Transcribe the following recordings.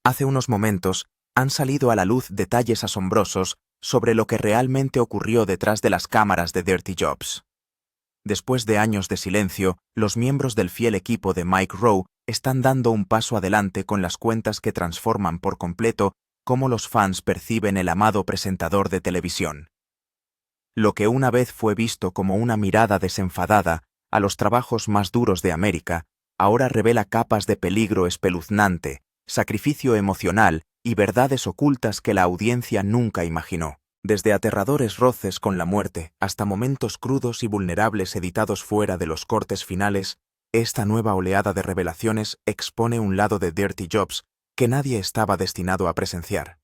Hace unos momentos han salido a la luz detalles asombrosos sobre lo que realmente ocurrió detrás de las cámaras de Dirty Jobs. Después de años de silencio, los miembros del fiel equipo de Mike Rowe están dando un paso adelante con las cuentas que transforman por completo cómo los fans perciben el amado presentador de televisión. Lo que una vez fue visto como una mirada desenfadada a los trabajos más duros de América, ahora revela capas de peligro espeluznante, sacrificio emocional y verdades ocultas que la audiencia nunca imaginó. Desde aterradores roces con la muerte hasta momentos crudos y vulnerables editados fuera de los cortes finales, esta nueva oleada de revelaciones expone un lado de Dirty Jobs que nadie estaba destinado a presenciar.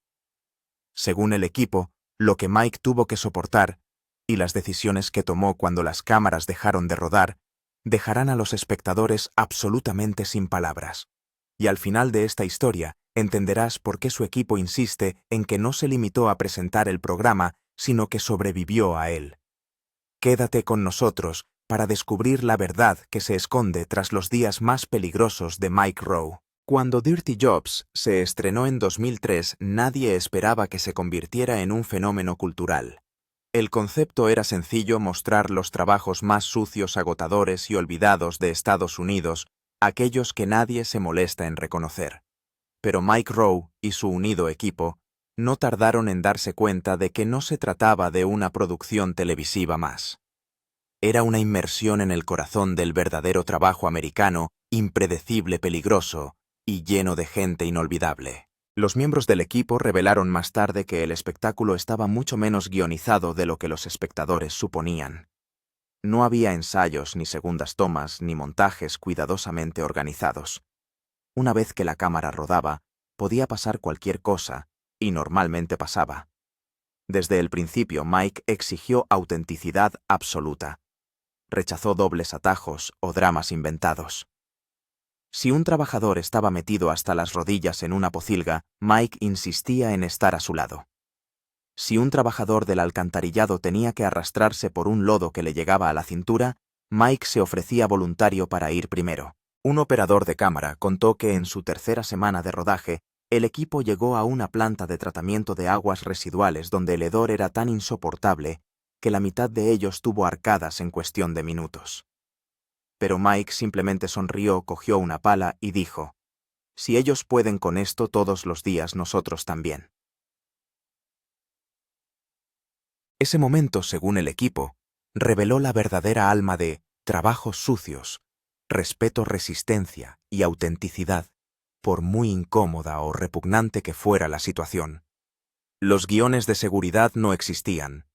Según el equipo, lo que Mike tuvo que soportar y las decisiones que tomó cuando las cámaras dejaron de rodar, dejarán a los espectadores absolutamente sin palabras. Y al final de esta historia, entenderás por qué su equipo insiste en que no se limitó a presentar el programa, sino que sobrevivió a él. Quédate con nosotros para descubrir la verdad que se esconde tras los días más peligrosos de Mike Rowe. Cuando Dirty Jobs se estrenó en 2003, nadie esperaba que se convirtiera en un fenómeno cultural. El concepto era sencillo: mostrar los trabajos más sucios, agotadores y olvidados de Estados Unidos, aquellos que nadie se molesta en reconocer. Pero Mike Rowe y su unido equipo no tardaron en darse cuenta de que no se trataba de una producción televisiva más. Era una inmersión en el corazón del verdadero trabajo americano, impredecible, peligroso y lleno de gente inolvidable. Los miembros del equipo revelaron más tarde que el espectáculo estaba mucho menos guionizado de lo que los espectadores suponían. No había ensayos, ni segundas tomas, ni montajes cuidadosamente organizados. Una vez que la cámara rodaba, podía pasar cualquier cosa, y normalmente pasaba. Desde el principio, Mike exigió autenticidad absoluta. Rechazó dobles atajos o dramas inventados. Si un trabajador estaba metido hasta las rodillas en una pocilga, Mike insistía en estar a su lado. Si un trabajador del alcantarillado tenía que arrastrarse por un lodo que le llegaba a la cintura, Mike se ofrecía voluntario para ir primero. Un operador de cámara contó que en su tercera semana de rodaje, el equipo llegó a una planta de tratamiento de aguas residuales donde el hedor era tan insoportable que la mitad de ellos tuvo arcadas en cuestión de minutos. Pero Mike simplemente sonrió, cogió una pala y dijo: «Si ellos pueden con esto todos los días, nosotros también». Ese momento, según el equipo, reveló la verdadera alma de trabajos sucios, respeto, resistencia y autenticidad, por muy incómoda o repugnante que fuera la situación. Los guiones de seguridad no existían.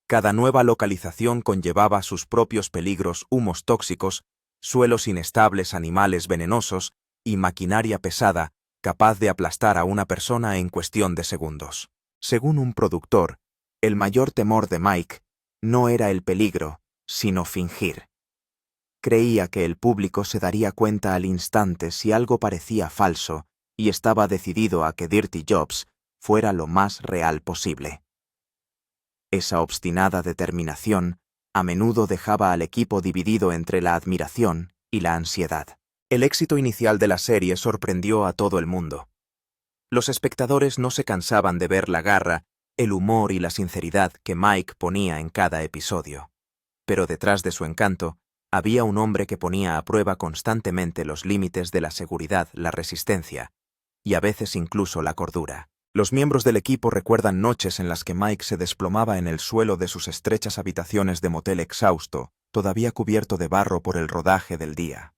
Cada nueva localización conllevaba sus propios peligros: humos tóxicos, suelos inestables, animales venenosos y maquinaria pesada capaz de aplastar a una persona en cuestión de segundos. Según un productor, el mayor temor de Mike no era el peligro, sino fingir. Creía que el público se daría cuenta al instante si algo parecía falso y estaba decidido a que Dirty Jobs fuera lo más real posible. Esa obstinada determinación a menudo dejaba al equipo dividido entre la admiración y la ansiedad. El éxito inicial de la serie sorprendió a todo el mundo. Los espectadores no se cansaban de ver la garra, el humor y la sinceridad que Mike ponía en cada episodio. Pero detrás de su encanto, había un hombre que ponía a prueba constantemente los límites de la seguridad, la resistencia y a veces incluso la cordura. Los miembros del equipo recuerdan noches en las que Mike se desplomaba en el suelo de sus estrechas habitaciones de motel exhausto, todavía cubierto de barro por el rodaje del día.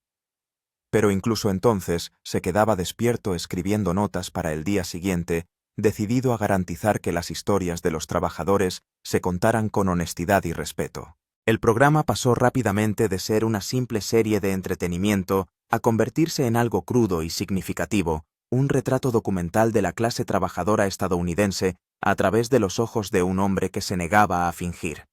Pero incluso entonces se quedaba despierto escribiendo notas para el día siguiente, decidido a garantizar que las historias de los trabajadores se contaran con honestidad y respeto. El programa pasó rápidamente de ser una simple serie de entretenimiento a convertirse en algo crudo y significativo, un retrato documental de la clase trabajadora estadounidense a través de los ojos de un hombre que se negaba a fingir.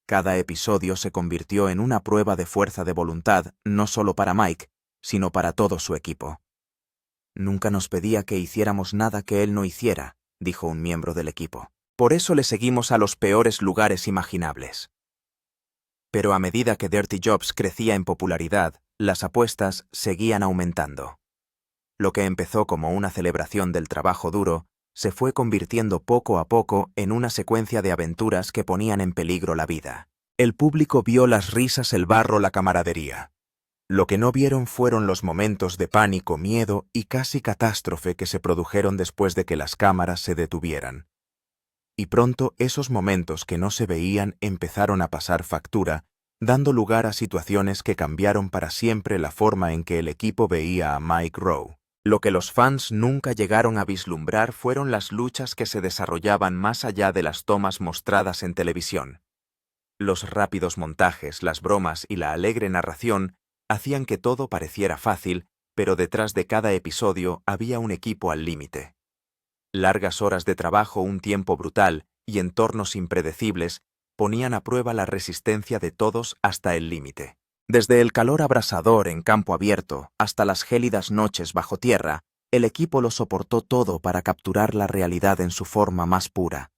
Cada episodio se convirtió en una prueba de fuerza de voluntad, no solo para Mike, sino para todo su equipo. «Nunca nos pedía que hiciéramos nada que él no hiciera», dijo un miembro del equipo. «Por eso le seguimos a los peores lugares imaginables». Pero a medida que Dirty Jobs crecía en popularidad, las apuestas seguían aumentando. Lo que empezó como una celebración del trabajo duro, se fue convirtiendo poco a poco en una secuencia de aventuras que ponían en peligro la vida. El público vio las risas, el barro, la camaradería. Lo que no vieron fueron los momentos de pánico, miedo y casi catástrofe que se produjeron después de que las cámaras se detuvieran. Y pronto esos momentos que no se veían empezaron a pasar factura, dando lugar a situaciones que cambiaron para siempre la forma en que el equipo veía a Mike Rowe. Lo que los fans nunca llegaron a vislumbrar fueron las luchas que se desarrollaban más allá de las tomas mostradas en televisión. Los rápidos montajes, las bromas y la alegre narración hacían que todo pareciera fácil, pero detrás de cada episodio había un equipo al límite. Largas horas de trabajo, un tiempo brutal y entornos impredecibles ponían a prueba la resistencia de todos hasta el límite. Desde el calor abrasador en campo abierto hasta las gélidas noches bajo tierra, el equipo lo soportó todo para capturar la realidad en su forma más pura.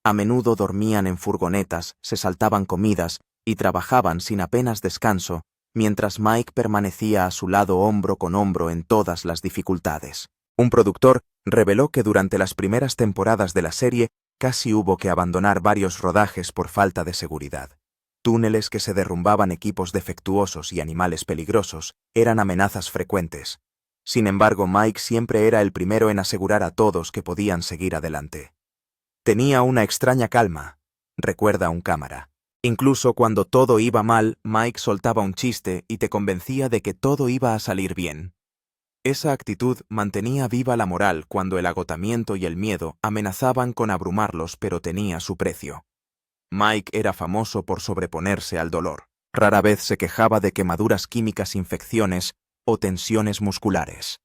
A menudo dormían en furgonetas, se saltaban comidas y trabajaban sin apenas descanso, mientras Mike permanecía a su lado hombro con hombro en todas las dificultades. Un productor reveló que durante las primeras temporadas de la serie casi hubo que abandonar varios rodajes por falta de seguridad. Túneles que se derrumbaban, equipos defectuosos y animales peligrosos eran amenazas frecuentes. Sin embargo, Mike siempre era el primero en asegurar a todos que podían seguir adelante. Tenía una extraña calma, recuerda un cámara. Incluso cuando todo iba mal, Mike soltaba un chiste y te convencía de que todo iba a salir bien. Esa actitud mantenía viva la moral cuando el agotamiento y el miedo amenazaban con abrumarlos, pero tenía su precio. Mike era famoso por sobreponerse al dolor. Rara vez se quejaba de quemaduras químicas, infecciones o tensiones musculares.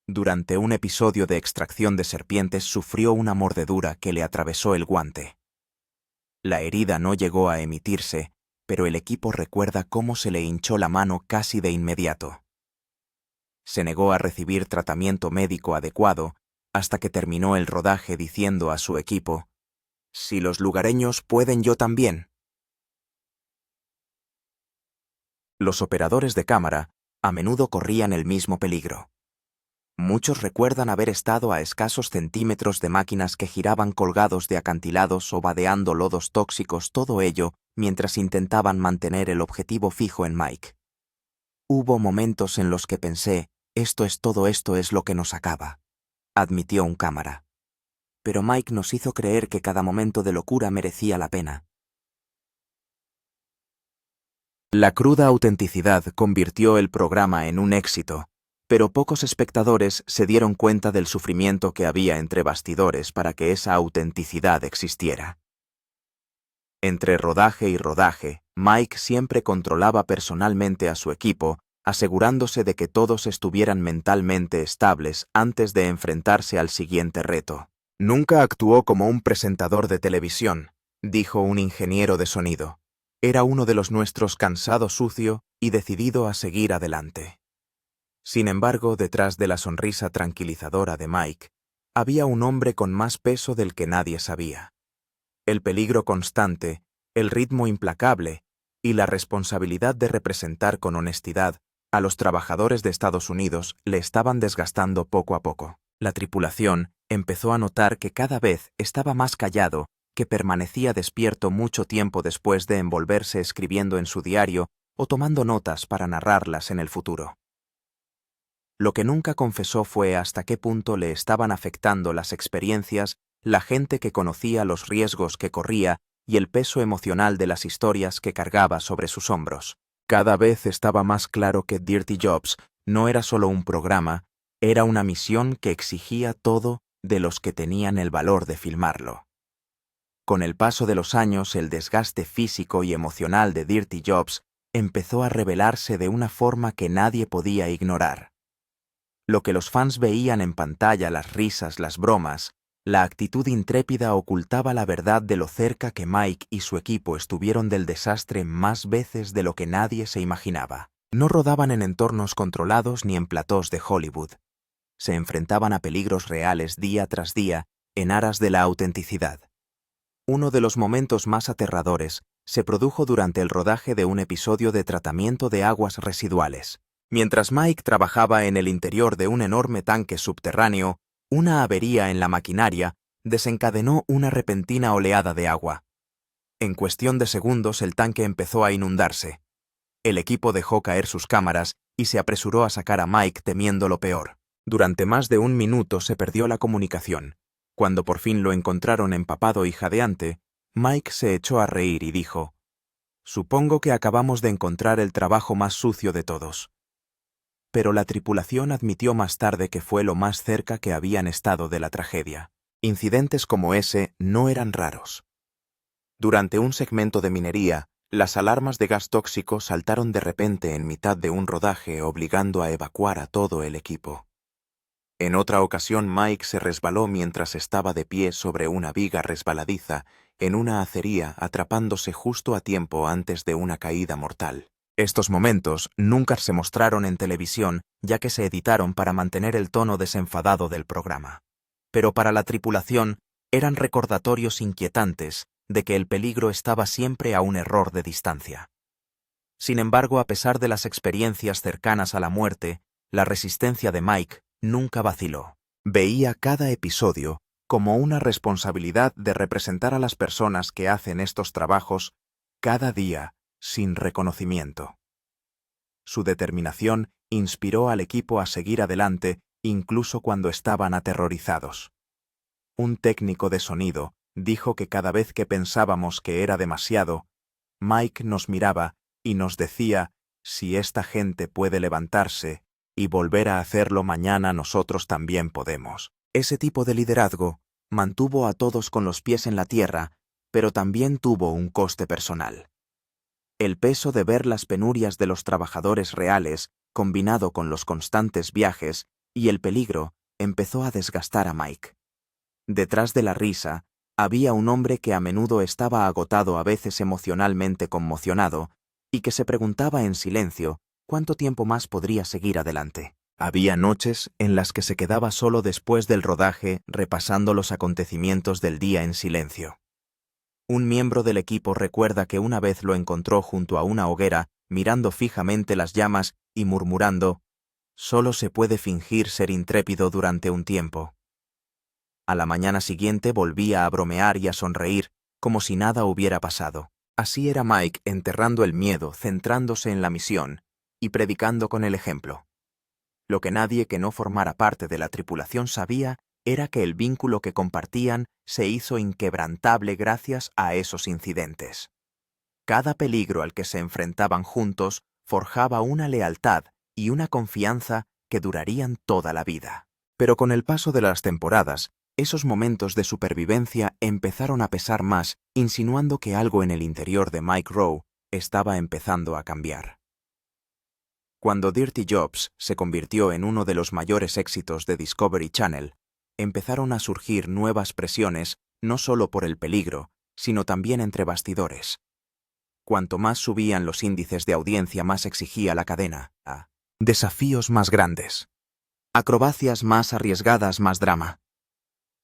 Durante un episodio de extracción de serpientes sufrió una mordedura que le atravesó el guante. La herida no llegó a emitirse, pero el equipo recuerda cómo se le hinchó la mano casi de inmediato. Se negó a recibir tratamiento médico adecuado hasta que terminó el rodaje diciendo a su equipo: «Si los lugareños pueden, yo también». Los operadores de cámara a menudo corrían el mismo peligro. Muchos recuerdan haber estado a escasos centímetros de máquinas que giraban colgados de acantilados o vadeando lodos tóxicos, todo ello mientras intentaban mantener el objetivo fijo en Mike. Hubo momentos en los que pensé, esto es lo que nos acaba, admitió un cámara. Pero Mike nos hizo creer que cada momento de locura merecía la pena. La cruda autenticidad convirtió el programa en un éxito, pero pocos espectadores se dieron cuenta del sufrimiento que había entre bastidores para que esa autenticidad existiera. Entre rodaje y rodaje, Mike siempre controlaba personalmente a su equipo, asegurándose de que todos estuvieran mentalmente estables antes de enfrentarse al siguiente reto. Nunca actuó como un presentador de televisión, dijo un ingeniero de sonido. Era uno de los nuestros, cansado, sucio y decidido a seguir adelante. Sin embargo, detrás de la sonrisa tranquilizadora de Mike, había un hombre con más peso del que nadie sabía. El peligro constante, el ritmo implacable y la responsabilidad de representar con honestidad a los trabajadores de Estados Unidos le estaban desgastando poco a poco. La tripulación empezó a notar que cada vez estaba más callado, que permanecía despierto mucho tiempo después de envolverse escribiendo en su diario o tomando notas para narrarlas en el futuro. Lo que nunca confesó fue hasta qué punto le estaban afectando las experiencias, la gente que conocía, los riesgos que corría y el peso emocional de las historias que cargaba sobre sus hombros. Cada vez estaba más claro que Dirty Jobs no era solo un programa, era una misión que exigía todo de los que tenían el valor de filmarlo. Con el paso de los años, el desgaste físico y emocional de Dirty Jobs empezó a revelarse de una forma que nadie podía ignorar. Lo que los fans veían en pantalla, las risas, las bromas, la actitud intrépida ocultaba la verdad de lo cerca que Mike y su equipo estuvieron del desastre más veces de lo que nadie se imaginaba. No rodaban en entornos controlados ni en platós de Hollywood. Se enfrentaban a peligros reales día tras día en aras de la autenticidad. Uno de los momentos más aterradores se produjo durante el rodaje de un episodio de tratamiento de aguas residuales. Mientras Mike trabajaba en el interior de un enorme tanque subterráneo, una avería en la maquinaria desencadenó una repentina oleada de agua. En cuestión de segundos el tanque empezó a inundarse. El equipo dejó caer sus cámaras y se apresuró a sacar a Mike temiendo lo peor. Durante más de un minuto se perdió la comunicación. Cuando por fin lo encontraron empapado y jadeante, Mike se echó a reír y dijo: «Supongo que acabamos de encontrar el trabajo más sucio de todos». Pero la tripulación admitió más tarde que fue lo más cerca que habían estado de la tragedia. Incidentes como ese no eran raros. Durante un segmento de minería, las alarmas de gas tóxico saltaron de repente en mitad de un rodaje, obligando a evacuar a todo el equipo. En otra ocasión, Mike se resbaló mientras estaba de pie sobre una viga resbaladiza en una acería, atrapándose justo a tiempo antes de una caída mortal. Estos momentos nunca se mostraron en televisión, ya que se editaron para mantener el tono desenfadado del programa. Pero para la tripulación eran recordatorios inquietantes de que el peligro estaba siempre a un error de distancia. Sin embargo, a pesar de las experiencias cercanas a la muerte, la resistencia de Mike nunca vaciló. Veía cada episodio como una responsabilidad de representar a las personas que hacen estos trabajos cada día sin reconocimiento. Su determinación inspiró al equipo a seguir adelante incluso cuando estaban aterrorizados. Un técnico de sonido dijo que cada vez que pensábamos que era demasiado, Mike nos miraba y nos decía: «Si esta gente puede levantarse y volver a hacerlo mañana, nosotros también podemos». Ese tipo de liderazgo mantuvo a todos con los pies en la tierra, pero también tuvo un coste personal. El peso de ver las penurias de los trabajadores reales, combinado con los constantes viajes y el peligro, empezó a desgastar a Mike. Detrás de la risa, había un hombre que a menudo estaba agotado, a veces emocionalmente conmocionado, y que se preguntaba en silencio cuánto tiempo más podría seguir adelante. Había noches en las que se quedaba solo después del rodaje, repasando los acontecimientos del día en silencio. Un miembro del equipo recuerda que una vez lo encontró junto a una hoguera, mirando fijamente las llamas y murmurando: «Solo se puede fingir ser intrépido durante un tiempo». A la mañana siguiente volvía a bromear y a sonreír, como si nada hubiera pasado. Así era Mike, enterrando el miedo, centrándose en la misión y predicando con el ejemplo. Lo que nadie que no formara parte de la tripulación sabía era que el vínculo que compartían se hizo inquebrantable gracias a esos incidentes. Cada peligro al que se enfrentaban juntos forjaba una lealtad y una confianza que durarían toda la vida. Pero con el paso de las temporadas, esos momentos de supervivencia empezaron a pesar más, insinuando que algo en el interior de Mike Rowe estaba empezando a cambiar. Cuando Dirty Jobs se convirtió en uno de los mayores éxitos de Discovery Channel, empezaron a surgir nuevas presiones, no solo por el peligro, sino también entre bastidores. Cuanto más subían los índices de audiencia, más exigía la cadena. Desafíos más grandes. Acrobacias más arriesgadas, más drama.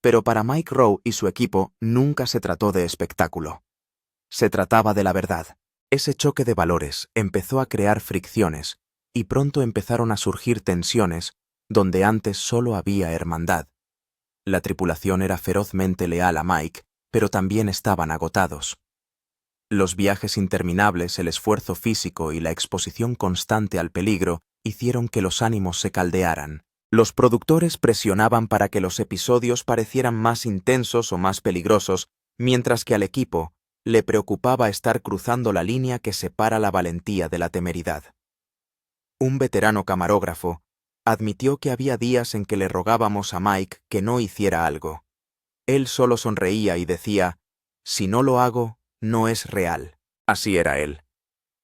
Pero para Mike Rowe y su equipo nunca se trató de espectáculo. Se trataba de la verdad. Ese choque de valores empezó a crear fricciones y pronto empezaron a surgir tensiones donde antes solo había hermandad. La tripulación era ferozmente leal a Mike, pero también estaban agotados. Los viajes interminables, el esfuerzo físico y la exposición constante al peligro hicieron que los ánimos se caldearan. Los productores presionaban para que los episodios parecieran más intensos o más peligrosos, mientras que al equipo le preocupaba estar cruzando la línea que separa la valentía de la temeridad. Un veterano camarógrafo admitió que había días en que le rogábamos a Mike que no hiciera algo. Él solo sonreía y decía: «Si no lo hago, no es real». Así era él.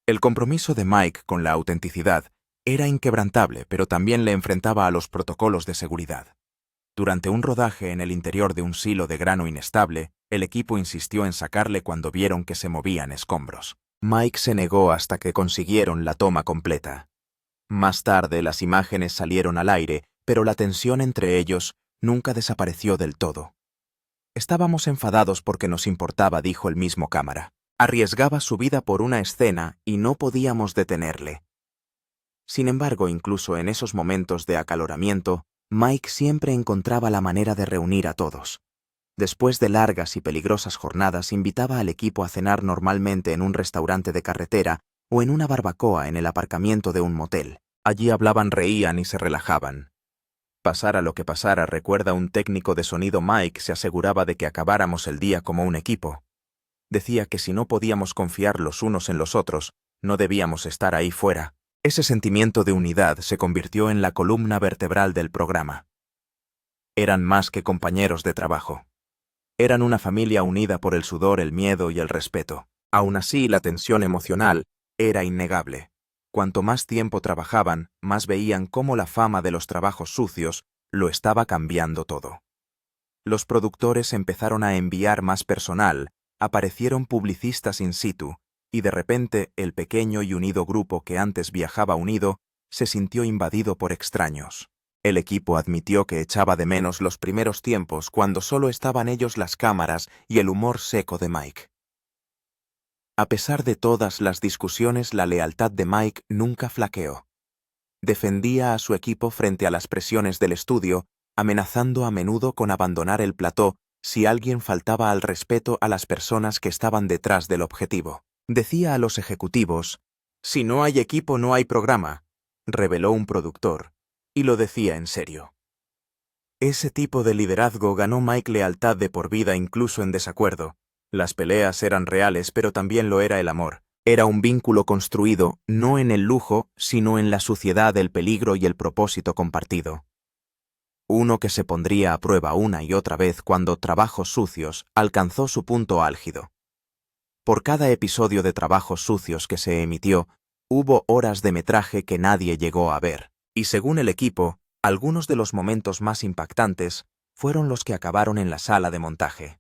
El compromiso de Mike con la autenticidad era inquebrantable, pero también le enfrentaba a los protocolos de seguridad. Durante un rodaje en el interior de un silo de grano inestable, el equipo insistió en sacarle cuando vieron que se movían escombros. Mike se negó hasta que consiguieron la toma completa. Más tarde las imágenes salieron al aire, pero la tensión entre ellos nunca desapareció del todo. «Estábamos enfadados porque nos importaba», dijo el mismo cámara. Arriesgaba su vida por una escena y no podíamos detenerle. Sin embargo, incluso en esos momentos de acaloramiento, Mike siempre encontraba la manera de reunir a todos. Después de largas y peligrosas jornadas, invitaba al equipo a cenar normalmente en un restaurante de carretera o en una barbacoa en el aparcamiento de un motel. Allí hablaban, reían y se relajaban. Pasara lo que pasara, recuerda un técnico de sonido, Mike se aseguraba de que acabáramos el día como un equipo. Decía que si no podíamos confiar los unos en los otros, no debíamos estar ahí fuera. Ese sentimiento de unidad se convirtió en la columna vertebral del programa. Eran más que compañeros de trabajo. Eran una familia unida por el sudor, el miedo y el respeto. Aún así, la tensión emocional era innegable. Cuanto más tiempo trabajaban, más veían cómo la fama de los trabajos sucios lo estaba cambiando todo. Los productores empezaron a enviar más personal, aparecieron publicistas in situ, y de repente el pequeño y unido grupo que antes viajaba unido se sintió invadido por extraños. El equipo admitió que echaba de menos los primeros tiempos cuando solo estaban ellos, las cámaras y el humor seco de Mike. A pesar de todas las discusiones, la lealtad de Mike nunca flaqueó. Defendía a su equipo frente a las presiones del estudio, amenazando a menudo con abandonar el plató si alguien faltaba al respeto a las personas que estaban detrás del objetivo. Decía a los ejecutivos: «Si no hay equipo, no hay programa», reveló un productor, y lo decía en serio. Ese tipo de liderazgo ganó Mike lealtad de por vida, incluso en desacuerdo. Las peleas eran reales, pero también lo era el amor. Era un vínculo construido, no en el lujo, sino en la suciedad, el peligro y el propósito compartido. Uno que se pondría a prueba una y otra vez cuando Trabajos Sucios alcanzó su punto álgido. Por cada episodio de Trabajos Sucios que se emitió, hubo horas de metraje que nadie llegó a ver, y según el equipo, algunos de los momentos más impactantes fueron los que acabaron en la sala de montaje.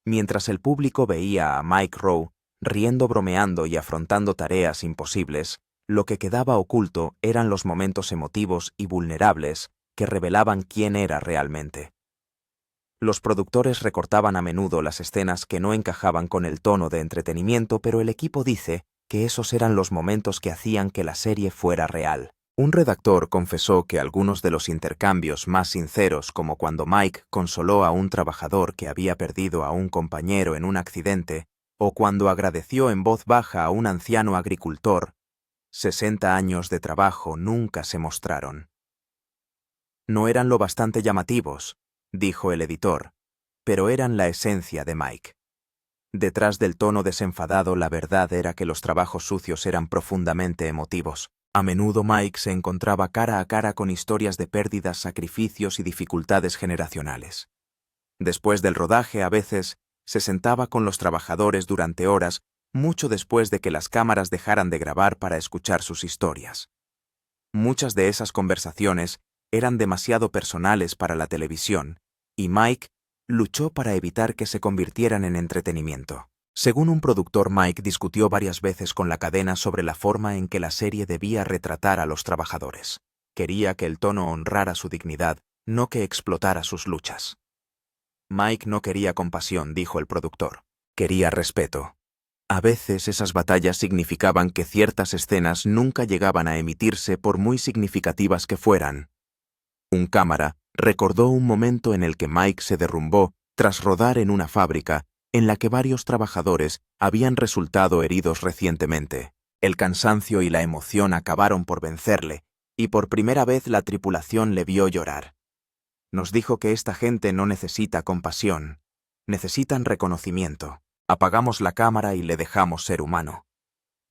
Mientras el público veía a Mike Rowe riendo, bromeando y afrontando tareas imposibles, lo que quedaba oculto eran los momentos emotivos y vulnerables que revelaban quién era realmente. Los productores recortaban a menudo las escenas que no encajaban con el tono de entretenimiento, pero el equipo dice que esos eran los momentos que hacían que la serie fuera real. Un redactor confesó que algunos de los intercambios más sinceros, como cuando Mike consoló a un trabajador que había perdido a un compañero en un accidente, o cuando agradeció en voz baja a un anciano agricultor, 60 años de trabajo nunca se mostraron. No eran lo bastante llamativos, dijo el editor, pero eran la esencia de Mike. Detrás del tono desenfadado, la verdad era que los trabajos sucios eran profundamente emotivos. A menudo Mike se encontraba cara a cara con historias de pérdidas, sacrificios y dificultades generacionales. Después del rodaje, a veces, se sentaba con los trabajadores durante horas, mucho después de que las cámaras dejaran de grabar, para escuchar sus historias. Muchas de esas conversaciones eran demasiado personales para la televisión, y Mike luchó para evitar que se convirtieran en entretenimiento. Según un productor, Mike discutió varias veces con la cadena sobre la forma en que la serie debía retratar a los trabajadores. Quería que el tono honrara su dignidad, no que explotara sus luchas. Mike no quería compasión, dijo el productor. Quería respeto. A veces esas batallas significaban que ciertas escenas nunca llegaban a emitirse, por muy significativas que fueran. Un cámara recordó un momento en el que Mike se derrumbó tras rodar en una fábrica en la que varios trabajadores habían resultado heridos recientemente. El cansancio y la emoción acabaron por vencerle, y por primera vez la tripulación le vio llorar. Nos dijo que esta gente no necesita compasión, necesitan reconocimiento. Apagamos la cámara y le dejamos ser humano.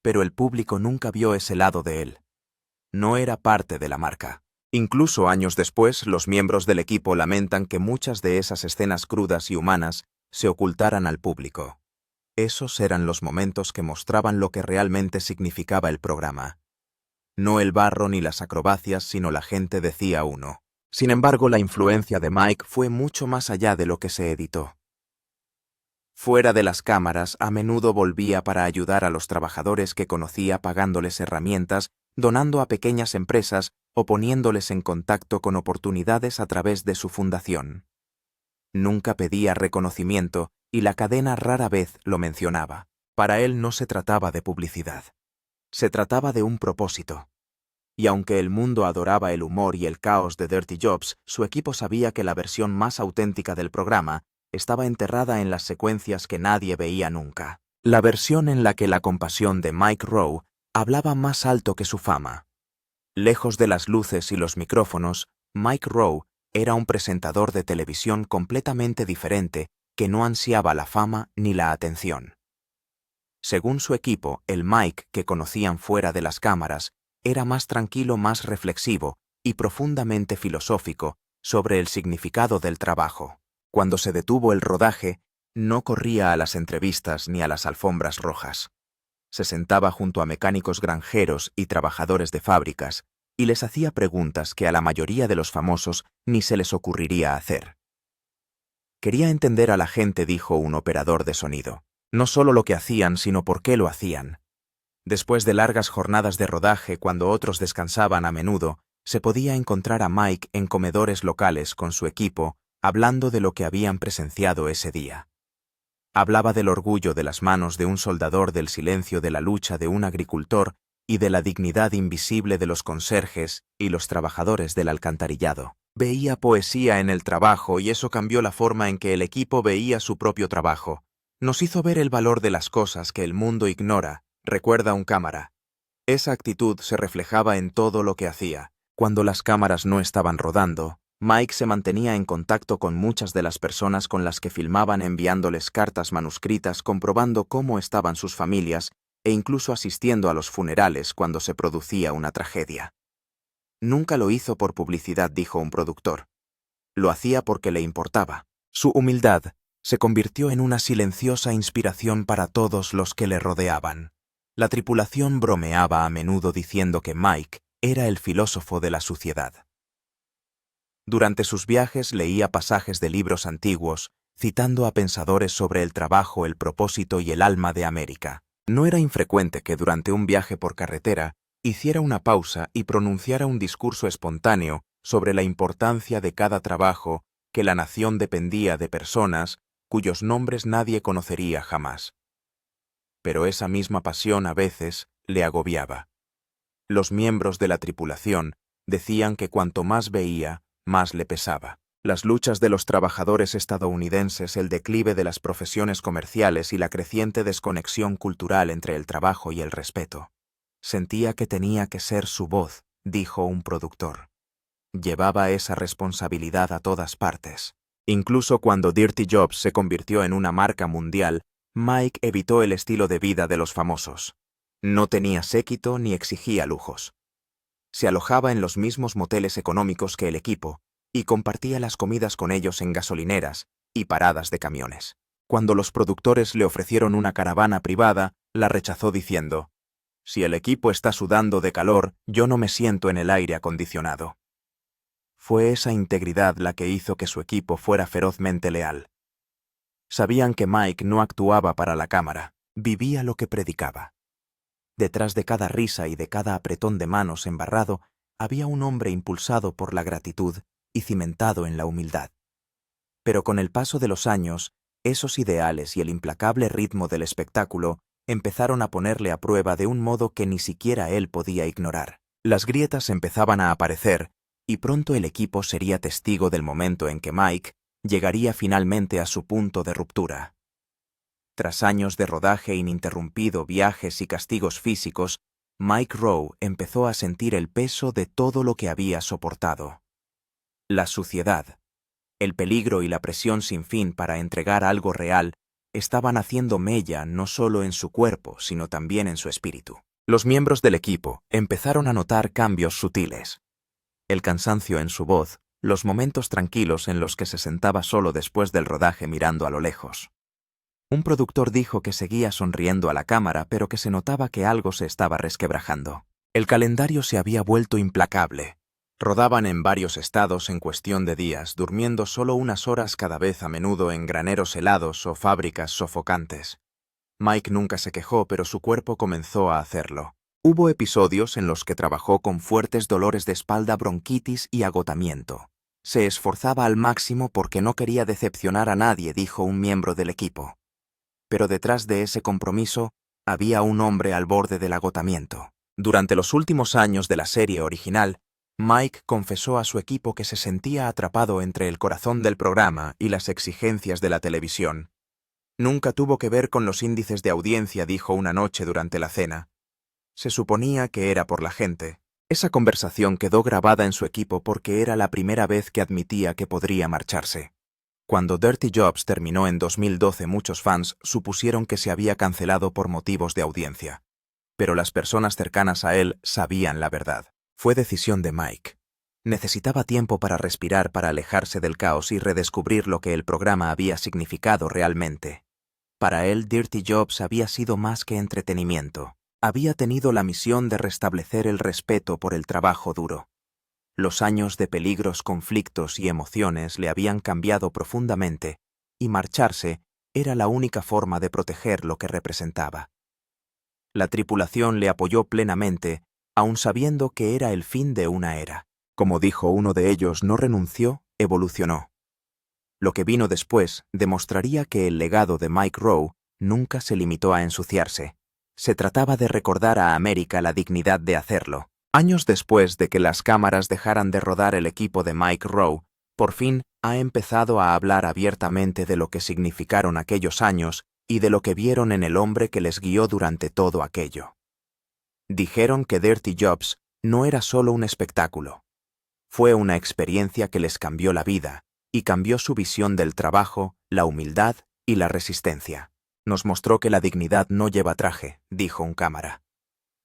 Pero el público nunca vio ese lado de él. No era parte de la marca. Incluso años después, los miembros del equipo lamentan que muchas de esas escenas crudas y humanas se ocultaran al público. Esos eran los momentos que mostraban lo que realmente significaba el programa. No el barro ni las acrobacias, sino la gente, decía uno. Sin embargo, la influencia de Mike fue mucho más allá de lo que se editó. Fuera de las cámaras, a menudo volvía para ayudar a los trabajadores que conocía, pagándoles herramientas, donando a pequeñas empresas o poniéndoles en contacto con oportunidades a través de su fundación. Nunca pedía reconocimiento y la cadena rara vez lo mencionaba. Para él no se trataba de publicidad. Se trataba de un propósito. y aunque el mundo adoraba el humor y el caos de Dirty Jobs, su equipo sabía que la versión más auténtica del programa estaba enterrada en las secuencias que nadie veía nunca. La versión en la que la compasión de Mike Rowe hablaba más alto que su fama. Lejos de las luces y los micrófonos, Mike Rowe era un presentador de televisión completamente diferente que no ansiaba la fama ni la atención. Según su equipo, el Mike que conocían fuera de las cámaras era más tranquilo, más reflexivo y profundamente filosófico sobre el significado del trabajo. Cuando se detuvo el rodaje, no corría a las entrevistas ni a las alfombras rojas. Se sentaba junto a mecánicos granjeros y trabajadores de fábricas y les hacía preguntas que a la mayoría de los famosos ni se les ocurriría hacer. Quería entender a la gente, dijo un operador de sonido. No solo lo que hacían, sino por qué lo hacían. Después de largas jornadas de rodaje, cuando otros descansaban a menudo, se podía encontrar a Mike en comedores locales con su equipo, hablando de lo que habían presenciado ese día. Hablaba del orgullo de las manos de un soldador, del silencio de la lucha de un agricultor y de la dignidad invisible de los conserjes y los trabajadores del alcantarillado. Veía poesía en el trabajo y eso cambió la forma en que el equipo veía su propio trabajo. Nos hizo ver el valor de las cosas que el mundo ignora, recuerda un cámara. Esa actitud se reflejaba en todo lo que hacía. Cuando las cámaras no estaban rodando, Mike se mantenía en contacto con muchas de las personas con las que filmaban, enviándoles cartas manuscritas comprobando cómo estaban sus familias e incluso asistiendo a los funerales cuando se producía una tragedia. Nunca lo hizo por publicidad, dijo un productor. Lo hacía porque le importaba. Su humildad se convirtió en una silenciosa inspiración para todos los que le rodeaban. La tripulación bromeaba a menudo diciendo que Mike era el filósofo de la suciedad. Durante sus viajes leía pasajes de libros antiguos, citando a pensadores sobre el trabajo, el propósito y el alma de América. No era infrecuente que durante un viaje por carretera hiciera una pausa y pronunciara un discurso espontáneo sobre la importancia de cada trabajo, que la nación dependía de personas cuyos nombres nadie conocería jamás. Pero esa misma pasión a veces le agobiaba. Los miembros de la tripulación decían que cuanto más veía, más le pesaba. Las luchas de los trabajadores estadounidenses, el declive de las profesiones comerciales y la creciente desconexión cultural entre el trabajo y el respeto. Sentía que tenía que ser su voz, dijo un productor. Llevaba esa responsabilidad a todas partes. Incluso cuando Dirty Jobs se convirtió en una marca mundial, Mike evitó el estilo de vida de los famosos. No tenía séquito ni exigía lujos. Se alojaba en los mismos moteles económicos que el equipo y compartía las comidas con ellos en gasolineras y paradas de camiones. Cuando los productores le ofrecieron una caravana privada, la rechazó diciendo: «Si el equipo está sudando de calor, yo no me siento en el aire acondicionado». Fue esa integridad la que hizo que su equipo fuera ferozmente leal. Sabían que Mike no actuaba para la cámara, vivía lo que predicaba. Detrás de cada risa y de cada apretón de manos embarrado, había un hombre impulsado por la gratitud y cimentado en la humildad. Pero con el paso de los años, esos ideales y el implacable ritmo del espectáculo empezaron a ponerle a prueba de un modo que ni siquiera él podía ignorar. Las grietas empezaban a aparecer, y pronto el equipo sería testigo del momento en que Mike llegaría finalmente a su punto de ruptura. Tras años de rodaje ininterrumpido, viajes y castigos físicos, Mike Rowe empezó a sentir el peso de todo lo que había soportado. La suciedad, el peligro y la presión sin fin para entregar algo real estaban haciendo mella no solo en su cuerpo, sino también en su espíritu. Los miembros del equipo empezaron a notar cambios sutiles. El cansancio en su voz, los momentos tranquilos en los que se sentaba solo después del rodaje mirando a lo lejos. Un productor dijo que seguía sonriendo a la cámara, pero que se notaba que algo se estaba resquebrajando. El calendario se había vuelto implacable. Rodaban en varios estados en cuestión de días, durmiendo solo unas horas cada vez, a menudo en graneros helados o fábricas sofocantes. Mike nunca se quejó, pero su cuerpo comenzó a hacerlo. Hubo episodios en los que trabajó con fuertes dolores de espalda, bronquitis y agotamiento. Se esforzaba al máximo porque no quería decepcionar a nadie, dijo un miembro del equipo. Pero detrás de ese compromiso había un hombre al borde del agotamiento. Durante los últimos años de la serie original, Mike confesó a su equipo que se sentía atrapado entre el corazón del programa y las exigencias de la televisión. Nunca tuvo que ver con los índices de audiencia, dijo una noche durante la cena. Se suponía que era por la gente. Esa conversación quedó grabada en su equipo porque era la primera vez que admitía que podría marcharse. Cuando Dirty Jobs terminó en 2012, muchos fans supusieron que se había cancelado por motivos de audiencia. Pero las personas cercanas a él sabían la verdad. Fue decisión de Mike. Necesitaba tiempo para respirar, para alejarse del caos y redescubrir lo que el programa había significado realmente. Para él, Dirty Jobs había sido más que entretenimiento. Había tenido la misión de restablecer el respeto por el trabajo duro. Los años de peligros, conflictos y emociones le habían cambiado profundamente, y marcharse era la única forma de proteger lo que representaba. La tripulación le apoyó plenamente, aun sabiendo que era el fin de una era. Como dijo uno de ellos, no renunció, evolucionó. Lo que vino después demostraría que el legado de Mike Rowe nunca se limitó a ensuciarse. Se trataba de recordar a América la dignidad de hacerlo. Años después de que las cámaras dejaran de rodar, el equipo de Mike Rowe por fin ha empezado a hablar abiertamente de lo que significaron aquellos años y de lo que vieron en el hombre que les guió durante todo aquello. Dijeron que Dirty Jobs no era solo un espectáculo. Fue una experiencia que les cambió la vida y cambió su visión del trabajo, la humildad y la resistencia. Nos mostró que la dignidad no lleva traje, dijo un cámara.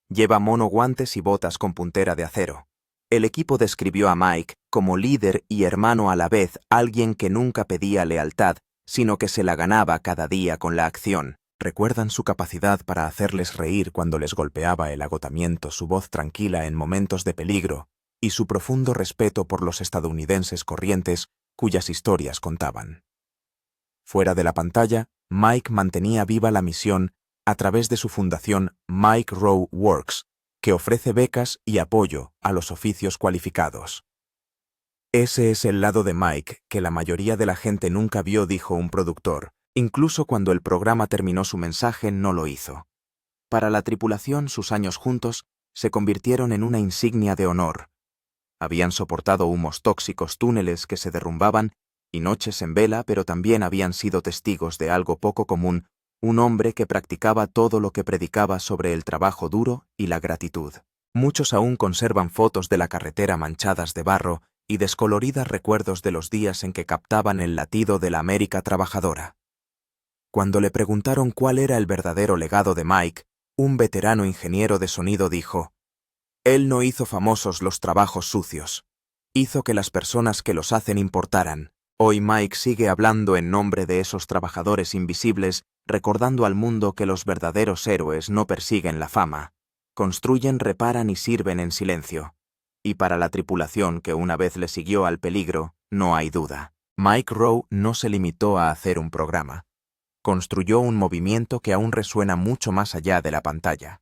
Lleva mono, guantes y botas con puntera de acero. El equipo describió a Mike como líder y hermano a la vez, alguien que nunca pedía lealtad, sino que se la ganaba cada día con la acción. Recuerdan su capacidad para hacerles reír cuando les golpeaba el agotamiento, su voz tranquila en momentos de peligro y su profundo respeto por los estadounidenses corrientes cuyas historias contaban. Fuera de la pantalla, Mike mantenía viva la misión a través de su fundación Mike Rowe Works, que ofrece becas y apoyo a los oficios cualificados. Ese es el lado de Mike que la mayoría de la gente nunca vio, dijo un productor. Incluso cuando el programa terminó, su mensaje no lo hizo. Para la tripulación, sus años juntos se convirtieron en una insignia de honor. Habían soportado humos tóxicos, túneles que se derrumbaban y noches en vela, pero también habían sido testigos de algo poco común, un hombre que practicaba todo lo que predicaba sobre el trabajo duro y la gratitud. Muchos aún conservan fotos de la carretera manchadas de barro y descoloridas, recuerdos de los días en que captaban el latido de la América trabajadora. Cuando le preguntaron cuál era el verdadero legado de Mike, un veterano ingeniero de sonido dijo: «Él no hizo famosos los trabajos sucios. Hizo que las personas que los hacen importaran». Hoy Mike sigue hablando en nombre de esos trabajadores invisibles, recordando al mundo que los verdaderos héroes no persiguen la fama. Construyen, reparan y sirven en silencio. Y para la tripulación que una vez le siguió al peligro, no hay duda. Mike Rowe no se limitó a hacer un programa. Construyó un movimiento que aún resuena mucho más allá de la pantalla.